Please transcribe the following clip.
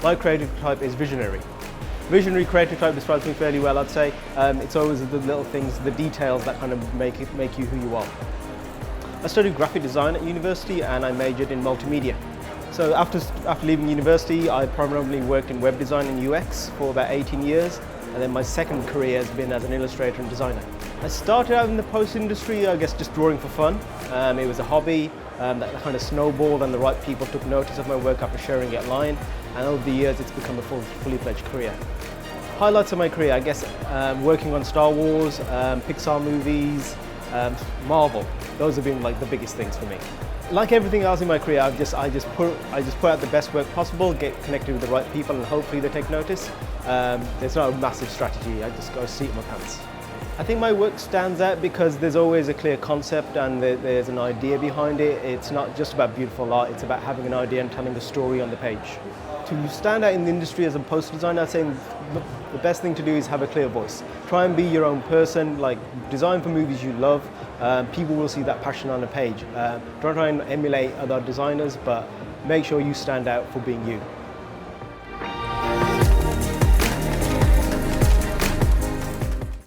My creative type is visionary. Visionary creative type describes me fairly well, I'd say. It's always the little things, the details that kind of make you who you are. I studied graphic design at university and I majored in multimedia. So after leaving university, I primarily worked in web design and UX for about 18 years. And then my second career has been as an illustrator and designer. I started out in the post industry, I guess just drawing for fun. It was a hobby that kind of snowballed and the right people took notice of my work after sharing it online. And over the years, it's become a fully fledged career. Highlights of my career, I guess, working on Star Wars, Pixar movies, Marvel. Those have been like the biggest things for me. Like everything else in my career, I just put out the best work possible, get connected with the right people, and hopefully they take notice. There's not a massive strategy. I just go seat in my pants. I think my work stands out because there's always a clear concept and there's an idea behind it. It's not just about beautiful art, it's about having an idea and telling a story on the page. To stand out in the industry as a poster designer, I'd say the best thing to do is have a clear voice. Try and be your own person, like design for movies you love. People will see that passion on the page. Don't try and emulate other designers, but make sure you stand out for being you.